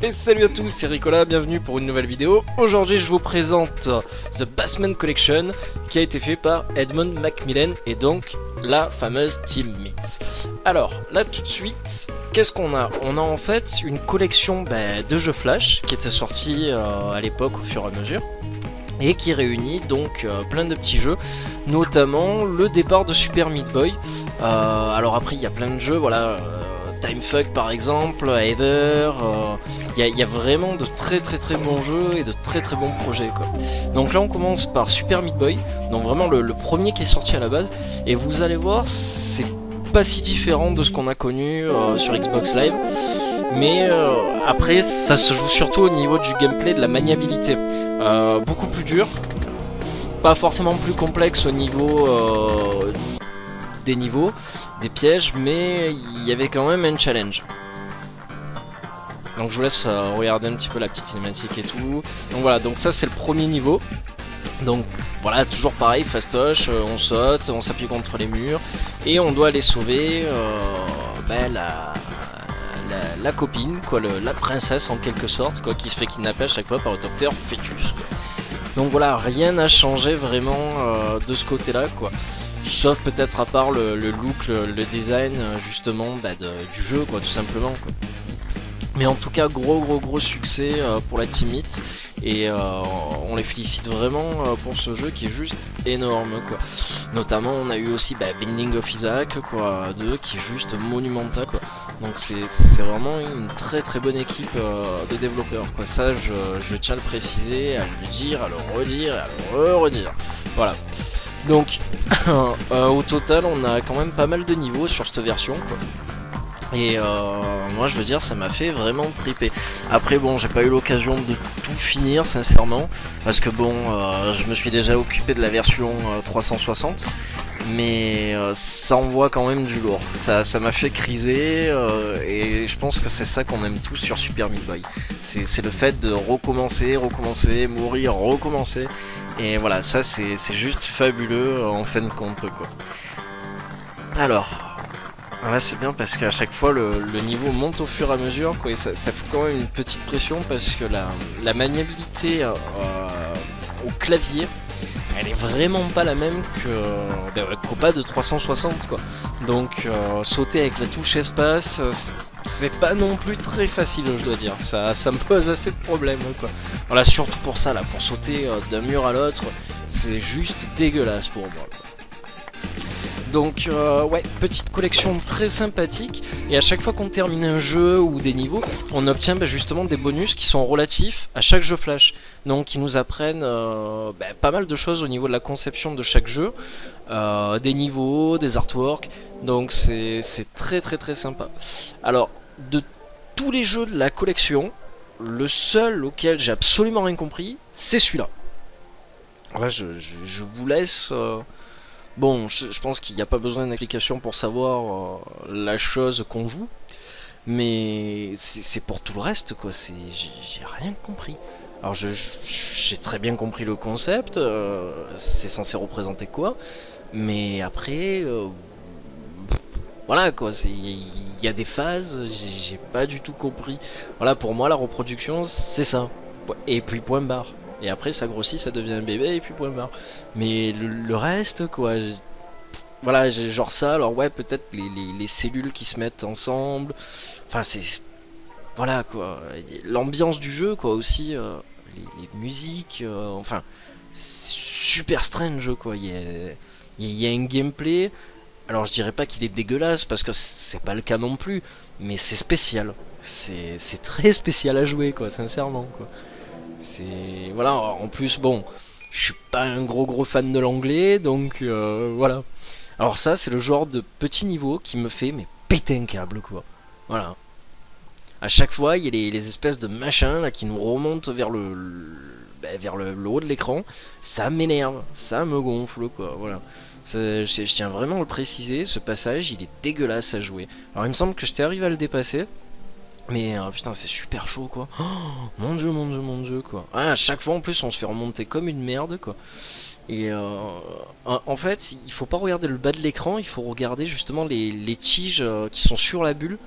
Et salut à tous, c'est Ricola, bienvenue pour une nouvelle vidéo. Aujourd'hui je vous présente The Bassman Collection qui a été fait par Edmund Macmillan et donc la fameuse Team Meat. Alors là tout de suite, qu'est-ce qu'on a? On a en fait une collection de jeux Flash qui était sortie à l'époque au fur et à mesure et qui réunit donc plein de petits jeux, notamment le départ de Super Meat Boy. Alors après il y a plein de jeux, voilà, Timefuck par exemple, Ever, il y a vraiment de très bons jeux et de très bons projets quoi. Donc là on commence par Super Meat Boy, donc vraiment le premier qui est sorti à la base, et vous allez voir c'est pas si différent de ce qu'on a connu sur Xbox Live. Mais après ça se joue surtout au niveau du gameplay, de la maniabilité, beaucoup plus dur, pas forcément plus complexe au niveau des niveaux, des pièges, mais il y avait quand même un challenge. Donc je vous laisse regarder un petit peu la petite cinématique et tout. Donc voilà, donc ça c'est le premier niveau. Donc voilà, toujours pareil, fastoche, on saute, on s'appuie contre les murs et on doit aller sauver la copine, quoi, la princesse en quelque sorte, quoi, qui se fait kidnapper à chaque fois par le docteur Fetus, quoi. Donc voilà, rien n'a changé vraiment de ce côté-là, quoi. Sauf peut-être à part le look, le design justement du jeu, quoi, tout simplement, quoi. Mais en tout cas, gros succès pour la Team Meat. Et on les félicite vraiment pour ce jeu qui est juste énorme, quoi. Notamment on a eu aussi Binding of Isaac, quoi, 2 qui est juste monumental, quoi. Donc c'est vraiment une très bonne équipe de développeurs, quoi. Ça je tiens à le préciser, à le dire, à le redire, à le redire. Voilà. Donc au total on a quand même pas mal de niveaux sur cette version, quoi. Et moi je veux dire ça m'a fait vraiment triper. Après bon, j'ai pas eu l'occasion de tout finir sincèrement, parce que bon je me suis déjà occupé de la version 360, mais ça envoie quand même du lourd. Ça m'a fait criser et je pense que c'est ça qu'on aime tous sur Super Meat Boy. C'est le fait de recommencer, mourir, recommencer. Et voilà, ça c'est juste fabuleux en fin de compte, quoi. Alors ouais, c'est bien parce qu'à chaque fois le niveau monte au fur et à mesure, quoi, et ça fout quand même une petite pression parce que la maniabilité au clavier, elle est vraiment pas la même qu'au pas de 360, quoi. Donc sauter avec la touche espace, c'est pas non plus très facile, je dois dire. Ça me pose assez de problèmes, quoi. Voilà, surtout pour ça, là, pour sauter d'un mur à l'autre, c'est juste dégueulasse pour moi, quoi. Donc ouais, petite collection très sympathique, et à chaque fois qu'on termine un jeu ou des niveaux, on obtient justement des bonus qui sont relatifs à chaque jeu Flash. Donc ils nous apprennent pas mal de choses au niveau de la conception de chaque jeu, des niveaux, des artworks, donc c'est très sympa. Alors de tous les jeux de la collection, le seul auquel j'ai absolument rien compris, c'est celui-là. Là je vous laisse... Bon, je pense qu'il n'y a pas besoin d'explication pour savoir la chose qu'on joue, mais c'est pour tout le reste, quoi. J'ai rien compris. Alors j'ai très bien compris le concept, c'est censé représenter quoi, mais après, voilà quoi, il y a des phases, j'ai pas du tout compris. Voilà, pour moi la reproduction c'est ça, et puis point barre. Et après ça grossit, ça devient un bébé et puis point barre. Mais le reste quoi, voilà, j'ai genre ça. Alors ouais, peut-être les cellules qui se mettent ensemble. Enfin c'est... Voilà quoi. L'ambiance du jeu quoi aussi. Les musiques. Enfin... Super strange quoi. Il y a un gameplay. Alors je dirais pas qu'il est dégueulasse parce que c'est pas le cas non plus. Mais c'est spécial. C'est très spécial à jouer quoi, sincèrement quoi. C'est... Voilà, en plus, bon, je suis pas un gros fan de l'anglais, donc voilà. Alors ça, c'est le genre de petit niveau qui me fait mais péter un câble, quoi. Voilà. À chaque fois, il y a les espèces de machins là, qui nous remontent vers le haut de l'écran. Ça m'énerve, ça me gonfle, quoi. Voilà. Je tiens vraiment à le préciser, ce passage, il est dégueulasse à jouer. Alors il me semble que j'étais arrivé à le dépasser. Mais putain, c'est super chaud quoi. Oh, mon dieu quoi. Ah, à chaque fois en plus on se fait remonter comme une merde quoi. Et en fait il faut pas regarder le bas de l'écran, il faut regarder justement les tiges qui sont sur la bulle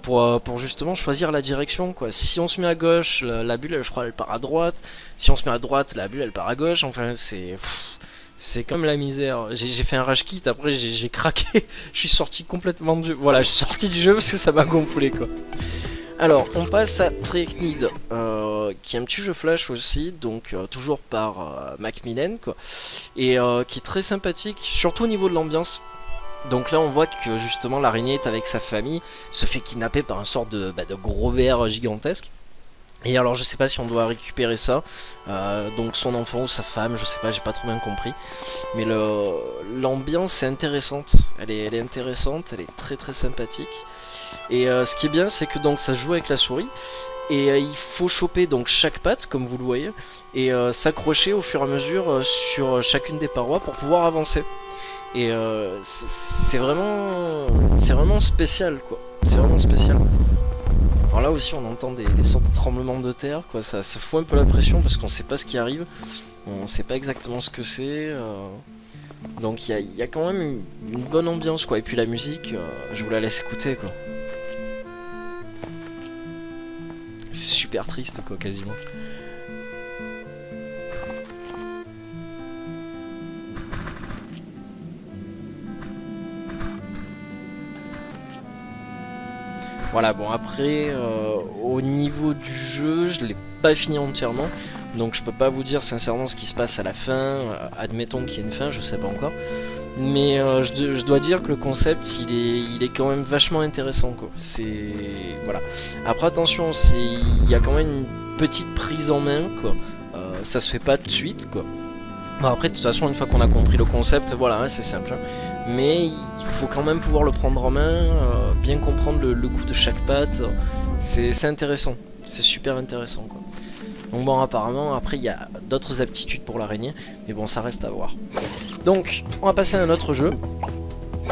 pour justement choisir la direction quoi. Si on se met à gauche, la bulle je crois elle part à droite, si on se met à droite la bulle elle part à gauche, enfin c'est comme la misère. J'ai fait un rage quit, après j'ai craqué, je suis sorti complètement du jeu, voilà je suis sorti du jeu parce que ça m'a gonflé quoi. Alors on passe à Treknid, qui est un petit jeu flash aussi, donc toujours par Macmillan quoi, et qui est très sympathique, surtout au niveau de l'ambiance. Donc là on voit que justement l'araignée est avec sa famille, se fait kidnapper par un sort de gros ver gigantesque. Et alors je sais pas si on doit récupérer ça, donc son enfant ou sa femme, je sais pas, j'ai pas trop bien compris. Mais l'ambiance est intéressante, elle est intéressante, elle est très très sympathique. Et ce qui est bien c'est que donc ça joue avec la souris. Et il faut choper donc chaque patte comme vous le voyez, et s'accrocher au fur et à mesure sur chacune des parois pour pouvoir avancer. Et c'est vraiment spécial quoi, c'est vraiment spécial. Alors là aussi on entend des sortes de tremblements de terre quoi, ça fout un peu la pression parce qu'on sait pas ce qui arrive, on sait pas exactement ce que c'est, donc il y a quand même une bonne ambiance quoi, et puis la musique, je vous la laisse écouter quoi. C'est super triste quoi quasiment. Voilà, bon après, au niveau du jeu, je l'ai pas fini entièrement, donc je peux pas vous dire sincèrement ce qui se passe à la fin, admettons qu'il y ait une fin, je sais pas encore. Mais je dois dire que le concept, il est quand même vachement intéressant quoi. C'est... voilà. Après attention, il y a quand même une petite prise en main quoi, ça se fait pas tout de suite quoi. Bon après de toute façon une fois qu'on a compris le concept, voilà hein, c'est simple hein. Mais il faut quand même pouvoir le prendre en main, bien comprendre le coup de chaque patte, c'est intéressant, c'est super intéressant quoi. Donc bon apparemment après il y a d'autres aptitudes pour l'araignée, mais bon ça reste à voir. Donc on va passer à un autre jeu,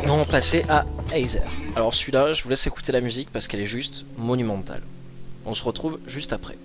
on va passer à Aether. Alors celui-là je vous laisse écouter la musique parce qu'elle est juste monumentale. On se retrouve juste après.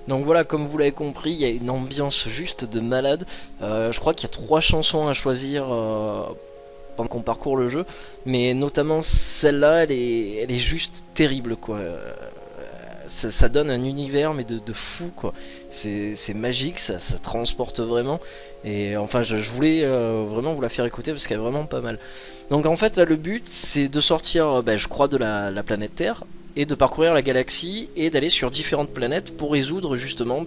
Donc voilà, comme vous l'avez compris, il y a une ambiance juste de malade. Je crois qu'il y a 3 chansons à choisir pendant qu'on parcourt le jeu, mais notamment celle-là, elle est juste terrible quoi. Ça donne un univers mais de fou quoi. C'est magique, ça transporte vraiment. Et enfin je voulais vraiment vous la faire écouter parce qu'elle est vraiment pas mal. Donc en fait là le but c'est de sortir je crois de la planète Terre et de parcourir la galaxie et d'aller sur différentes planètes pour résoudre justement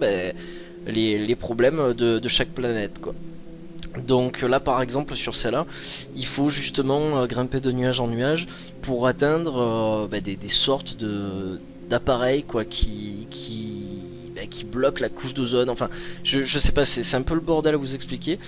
les problèmes de chaque planète quoi. Donc là par exemple sur celle-là, il faut justement grimper de nuage en nuage pour atteindre des sortes d'appareils quoi qui bloquent la couche d'ozone. Enfin je sais pas, c'est un peu le bordel à vous expliquer,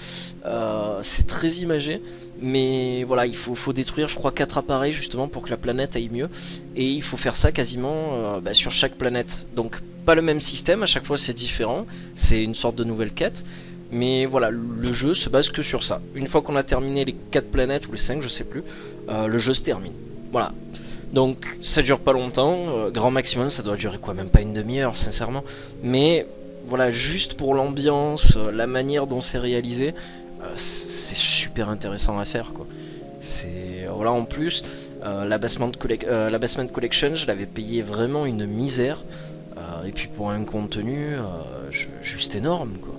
c'est très imagé. Mais voilà, il faut détruire je crois 4 appareils justement pour que la planète aille mieux. Et il faut faire ça quasiment sur chaque planète. Donc pas le même système, à chaque fois c'est différent. C'est une sorte de nouvelle quête. Mais voilà, le jeu se base que sur ça. Une fois qu'on a terminé les 4 planètes ou les 5 je sais plus, le jeu se termine. Voilà. Donc ça dure pas longtemps, grand maximum ça doit durer quoi, même pas une demi-heure sincèrement. Mais voilà, juste pour l'ambiance, la manière dont c'est réalisé, c'est super intéressant à faire quoi. C'est voilà, en plus la Basement Collection je l'avais payé vraiment une misère, et puis pour un contenu juste énorme quoi.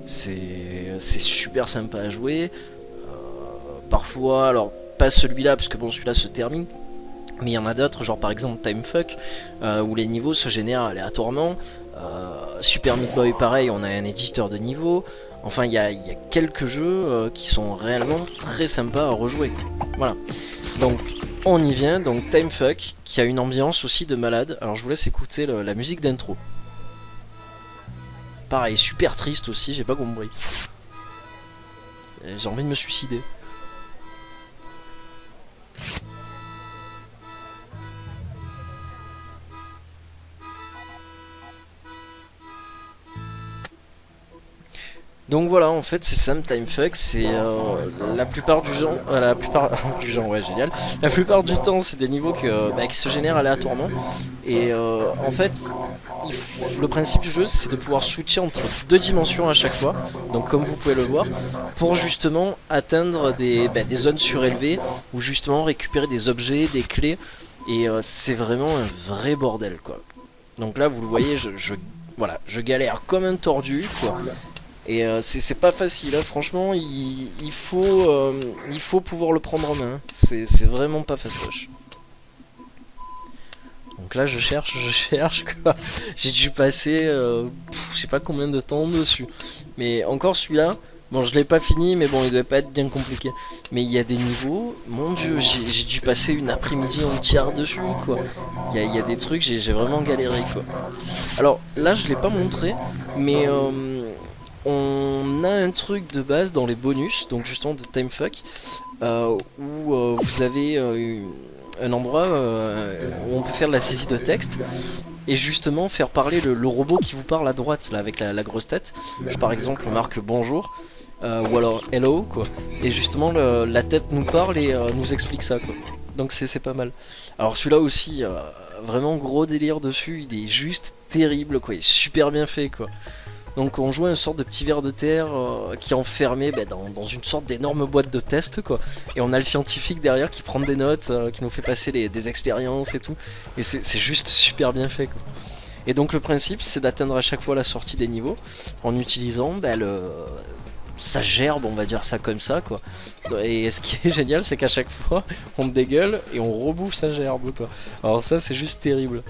C'est super sympa à jouer. Parfois, alors pas celui-là parce que bon celui-là se termine, mais il y en a d'autres, genre par exemple Timefuck, où les niveaux se génèrent aléatoirement. Super Meat Boy pareil, on a un éditeur de niveau. Enfin il y a quelques jeux qui sont réellement très sympas à rejouer. Voilà, donc on y vient. Donc Timefuck qui a une ambiance aussi de malade. Alors je vous laisse écouter la musique d'intro. Pareil, super triste aussi, j'ai pas compris. J'ai envie de me suicider. Donc voilà, en fait c'est Sam Timefuck, c'est la plupart du genre, la plupart du genre, ouais génial. La plupart du temps c'est des niveaux qui se génèrent aléatoirement. Et en fait, le principe du jeu c'est de pouvoir switcher entre deux dimensions à chaque fois. Donc comme vous pouvez le voir, pour justement atteindre des zones surélevées ou justement récupérer des objets, des clés. Et c'est vraiment un vrai bordel quoi. Donc là vous le voyez, voilà, je galère comme un tordu quoi. Et c'est pas facile, hein. Franchement il faut pouvoir le prendre en main, c'est vraiment pas fastoche. Donc là je cherche quoi. J'ai dû passer je sais pas combien de temps dessus. Mais encore celui-là, bon je l'ai pas fini mais bon il doit pas être bien compliqué. Mais il y a des niveaux, mon dieu, j'ai dû passer une après-midi entière dessus quoi. Il y a des trucs, j'ai vraiment galéré quoi. Alors là je l'ai pas montré, mais on a un truc de base dans les bonus, donc justement de Timefuck, où vous avez un endroit où on peut faire de la saisie de texte et justement faire parler le robot qui vous parle à droite là avec la grosse tête. Par exemple marque bonjour ou alors hello quoi. Et justement la tête nous parle et nous explique ça quoi. Donc c'est pas mal. Alors celui-là aussi vraiment gros délire dessus, il est juste terrible quoi, il est super bien fait quoi. Donc on joue une sorte de petit ver de terre qui est enfermé dans une sorte d'énorme boîte de test quoi. Et on a le scientifique derrière qui prend des notes, qui nous fait passer des expériences et tout. Et c'est juste super bien fait quoi. Et donc le principe c'est d'atteindre à chaque fois la sortie des niveaux en utilisant sa gerbe, on va dire ça comme ça quoi. Et ce qui est génial c'est qu'à chaque fois on dégueule et on rebouffe sa gerbe quoi. Alors ça c'est juste terrible.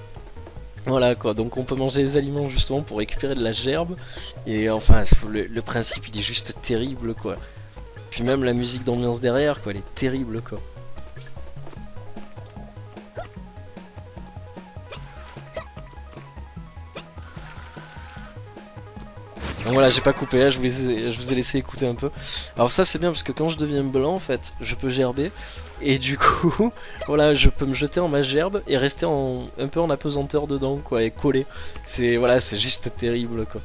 Voilà quoi, donc on peut manger les aliments justement pour récupérer de la gerbe. Et enfin le principe il est juste terrible quoi. Puis même la musique d'ambiance derrière quoi, elle est terrible quoi. Donc voilà, j'ai pas coupé, là, je vous ai laissé écouter un peu. Alors ça c'est bien parce que quand je deviens blanc en fait, je peux gerber. Et du coup, voilà, je peux me jeter en ma gerbe et rester un peu en apesanteur dedans quoi, et coller. Voilà, c'est juste terrible quoi.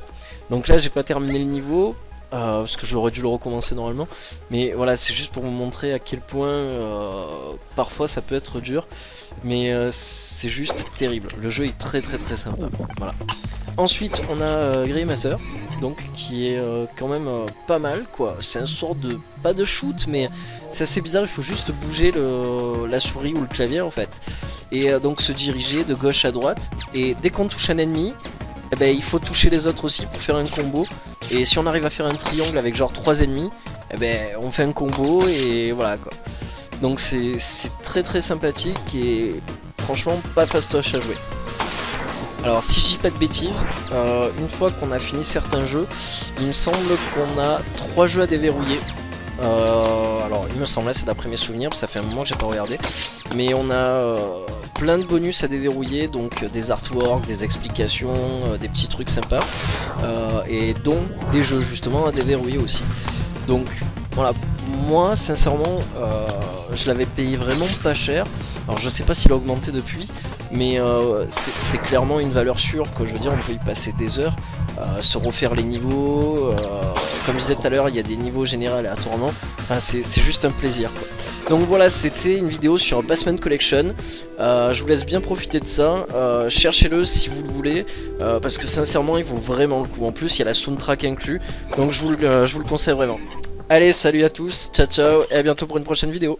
Donc là j'ai pas terminé le niveau, parce que j'aurais dû le recommencer normalement. Mais voilà, c'est juste pour vous montrer à quel point parfois ça peut être dur. Mais c'est juste terrible, le jeu est très sympa, voilà. Ensuite on a Greymaster, donc qui est quand même pas mal quoi. C'est un sort de, pas de shoot mais c'est assez bizarre, il faut juste bouger la souris ou le clavier en fait. Et donc se diriger de gauche à droite. Et dès qu'on touche un ennemi, il faut toucher les autres aussi pour faire un combo. Et si on arrive à faire un triangle avec genre 3 ennemis, on fait un combo et voilà quoi. Donc c'est très sympathique et franchement pas fastoche à jouer. Alors si je dis pas de bêtises, une fois qu'on a fini certains jeux, il me semble qu'on a 3 jeux à déverrouiller. Alors il me semble, c'est d'après mes souvenirs, ça fait un moment que j'ai pas regardé. Mais on a plein de bonus à déverrouiller, donc des artworks, des explications, des petits trucs sympas. Et dont des jeux justement à déverrouiller aussi. Donc voilà, moi sincèrement je l'avais payé vraiment pas cher. Alors je sais pas s'il a augmenté depuis, mais c'est clairement une valeur sûre que je veux dire, on peut y passer des heures, se refaire les niveaux, comme je disais tout à l'heure il y a des niveaux généraux aléatoirement, enfin, c'est juste un plaisir quoi. Donc voilà, c'était une vidéo sur Bassman Collection, je vous laisse bien profiter de ça, cherchez-le si vous le voulez, parce que sincèrement il vaut vraiment le coup, en plus il y a la soundtrack inclus, donc je vous le conseille vraiment. Allez, salut à tous, ciao ciao, et à bientôt pour une prochaine vidéo.